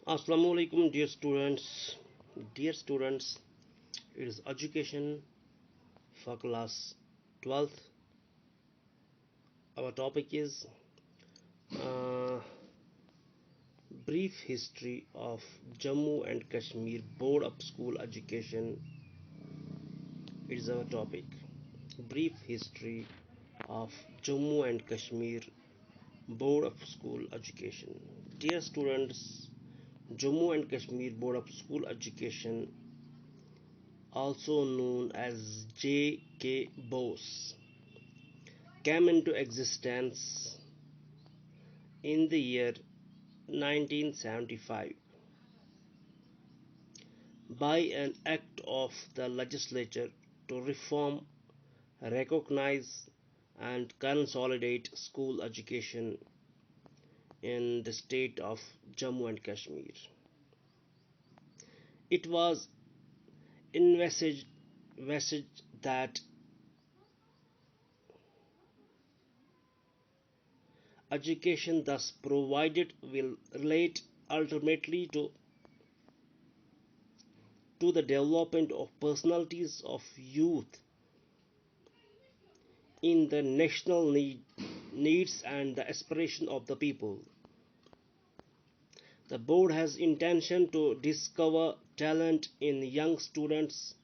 Assalamu alaikum, dear students. Dear students, it is education for class 12th. Our topic is uh, brief history of Jammu and Kashmir Board of School Education. It is our topic. Brief history of Jammu and Kashmir Board of School Education. Dear students, Jammu and Kashmir Board of School Education, also known as J.K. BOSE, came into existence in the year 1975 by an act of the legislature to reform, recognize, and consolidate school education in the state of Jammu and Kashmir. It was envisaged that education thus provided will relate ultimately to the development of personalities of youth in the national needs and the aspiration of the people. The board has intention to discover talent in young students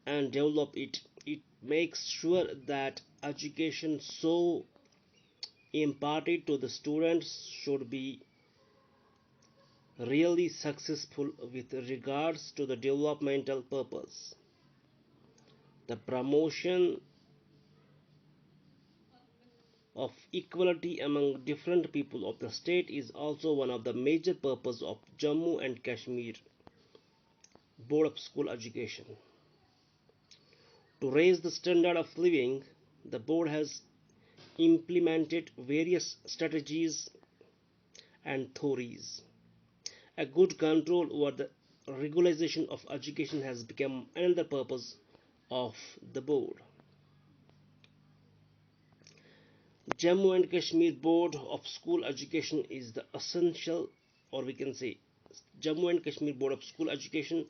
and develop it. It makes sure that education so imparted to the students should be really successful with regards to the developmental purpose. The promotion of equality among different people of the state is also one of the major purposes of Jammu and Kashmir Board of School Education. To raise the standard of living, the board has implemented various strategies and theories. A good control over the regularization of education has become another purpose of the board. Jammu and Kashmir Board of School Education is the essential, or we can say, Jammu and Kashmir Board of School Education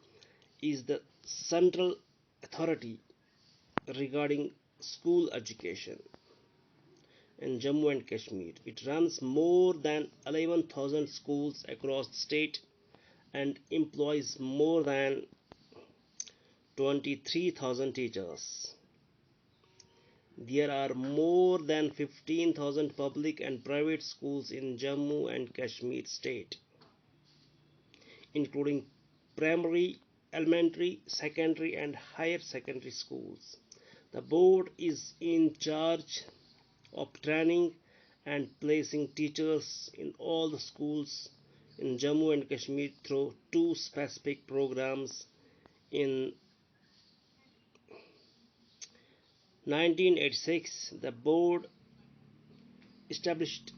is the central authority regarding school education in Jammu and Kashmir. It runs more than 11,000 schools across the state and employs more than 23,000 teachers. There are more than 15,000 public and private schools in Jammu and Kashmir state, including primary, elementary, secondary, and higher secondary schools. The board is in charge of training and placing teachers in all the schools in Jammu and Kashmir through two specific programs. In 1986, the board established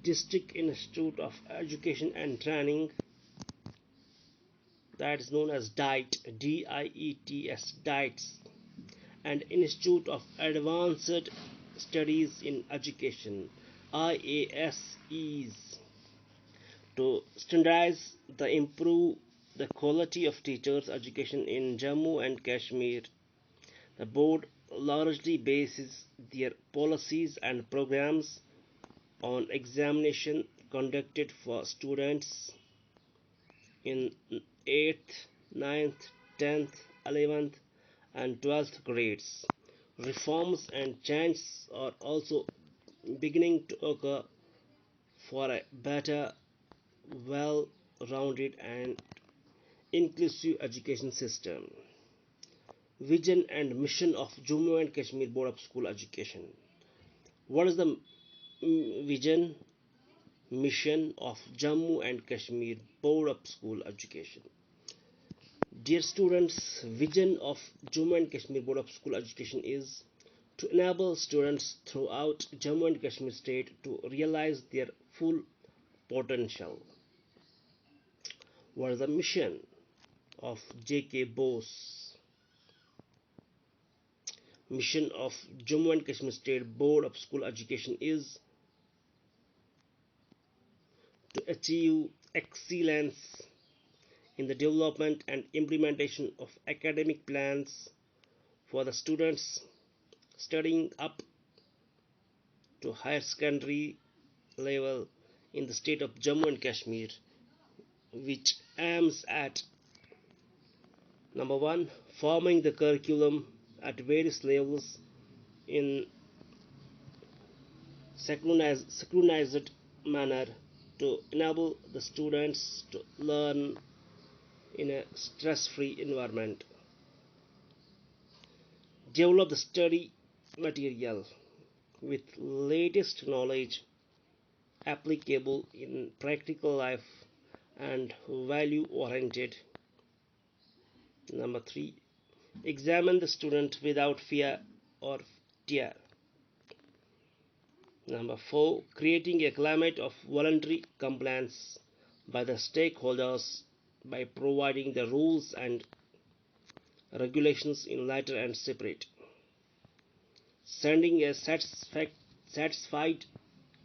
District Institute of Education and Training, that is known as DIETS, and Institute of Advanced Studies in Education, IASEs, to standardize the improve the quality of teachers' education in Jammu and Kashmir. The board largely bases their policies and programs on examination conducted for students in 8th, 9th, 10th, 11th, and 12th grades. Reforms and changes are also beginning to occur for a better, well rounded, and inclusive education system. Vision and mission of Jammu and Kashmir Board of School Education. What is the vision, mission of Jammu and Kashmir Board of School Education? Dear students, vision of Jammu and Kashmir Board of School Education is to enable students throughout Jammu and Kashmir state to realize their full potential. What is the mission of J.K. BOSE? Mission of Jammu and Kashmir State Board of School Education is to achieve excellence in the development and implementation of academic plans for the students studying up to higher secondary level in the state of Jammu and Kashmir, which aims at number one, forming the curriculum at various levels in synchronized manner to enable the students to learn in a stress-free environment. Develop the study material with latest knowledge applicable in practical life and value oriented. Number 3, examine the student without fear or tear. Number 4, creating a climate of voluntary compliance by the stakeholders by providing the rules and regulations in letter and spirit. Sending a satisfied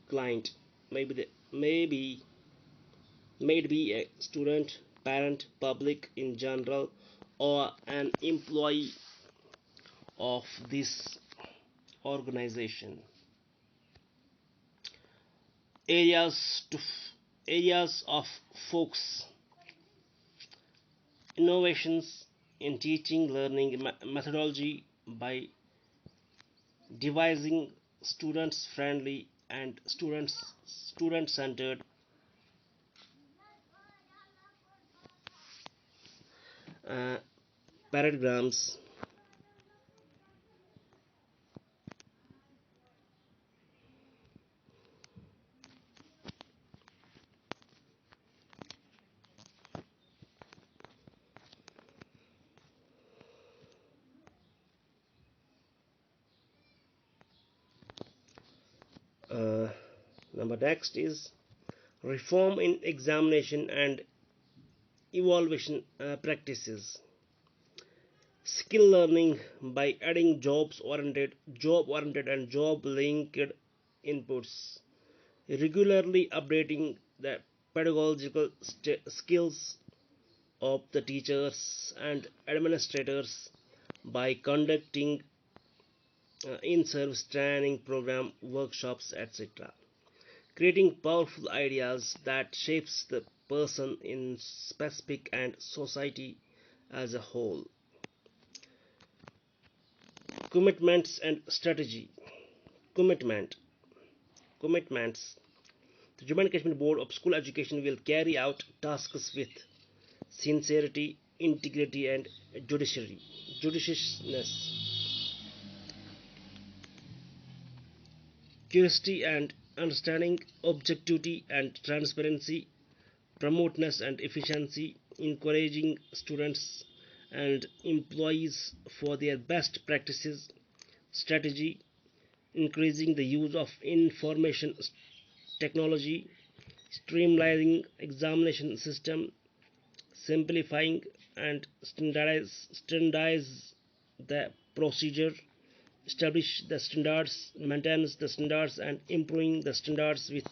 client, maybe a student, parent, public in general, or an employee of this organization. Areas to areas of focus: innovations in teaching learning methodology by devising students friendly and student centered uh, paradigms. uh, Number next is reform in examination and evaluation practices. Skill learning by adding job oriented and job linked inputs, regularly updating the pedagogical skills of the teachers and administrators by conducting in-service training program workshops, etc., creating powerful ideas that shapes the person in specific and society as a whole. Commitments and strategy. Commitment Commitments: the Jammu and Kashmir Board of School Education will carry out tasks with sincerity, integrity, and judiciousness, curiosity and understanding, objectivity and transparency, promoteness and efficiency, encouraging students and employees for their best practices, strategy, increasing the use of information technology, streamlining examination system, simplifying and standardize the procedure, establish the standards, maintains the standards, and improving the standards with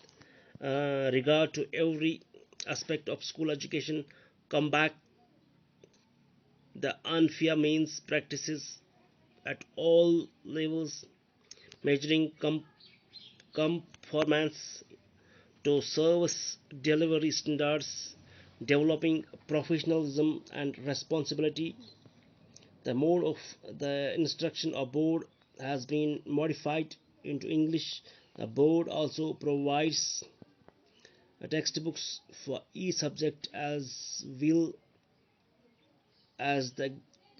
regard to every aspect of school education, combat the unfair means practices at all levels, measuring conformance to service delivery standards, developing professionalism and responsibility. The mode of the instruction of board has been modified into English. The board also provides textbooks for each subject as well as the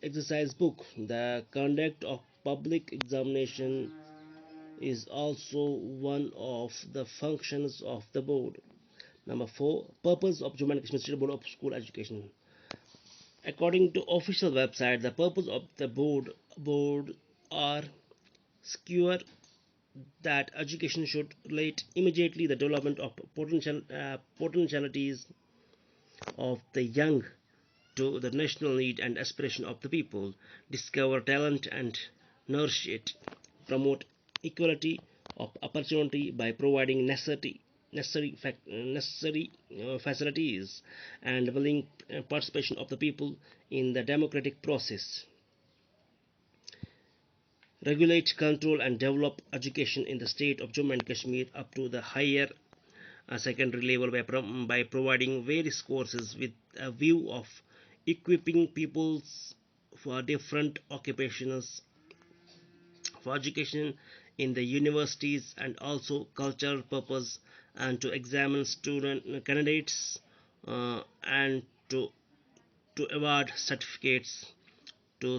exercise book. The conduct of public examination is also one of the functions of the board. Number 4, purpose of Jammu and Kashmir State Board of School Education. According to official website, the purpose of the board are secure that education should relate immediately the development of potentialities of the young to the national need and aspiration of the people, discover talent and nourish it, promote equality of opportunity by providing necessary necessary facilities and willing participation of the people in the democratic process. Regulate, control, and develop education in the state of Jammu and Kashmir up to the higher secondary level by providing various courses with a view of equipping peoples for different occupations for education in the universities and also cultural purpose, and to examine student candidates and to award certificates to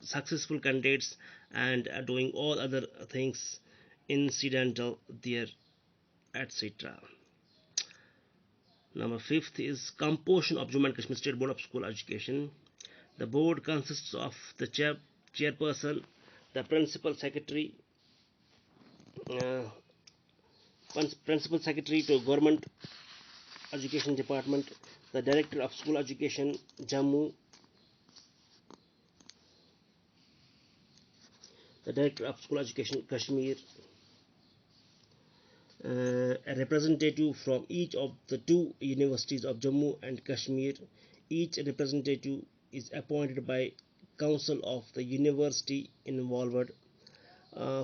successful candidates, and doing all other things incidental there, etc. Number fifth is composition of Jammu and Kashmir State Board of School Education. The board consists of the chairperson, the uh, principal secretary to Government Education Department, the director of School Education Jammu, the director of School Education Kashmir, a representative from each of the two universities of Jammu and Kashmir. Each representative is appointed by council of the university involved.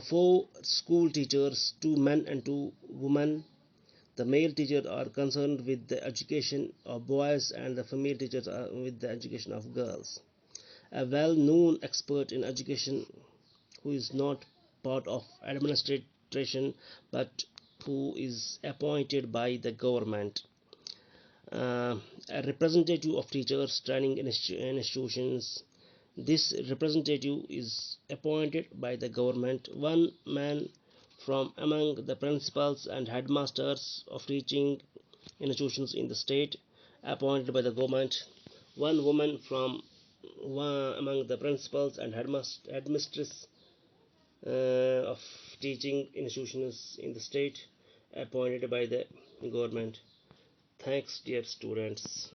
Four school teachers, two men and two women. The male teachers are concerned with the education of boys and the female teachers are with the education of girls. A well-known expert in education who is not part of administration but who is appointed by the government. A representative of teachers training institutions. This representative is appointed by the government. One man from among the principals and headmasters of teaching institutions in the state, appointed by the government. One woman from among the principals and headmistresses of teaching institutions in the state, appointed by the government. Thanks, dear students.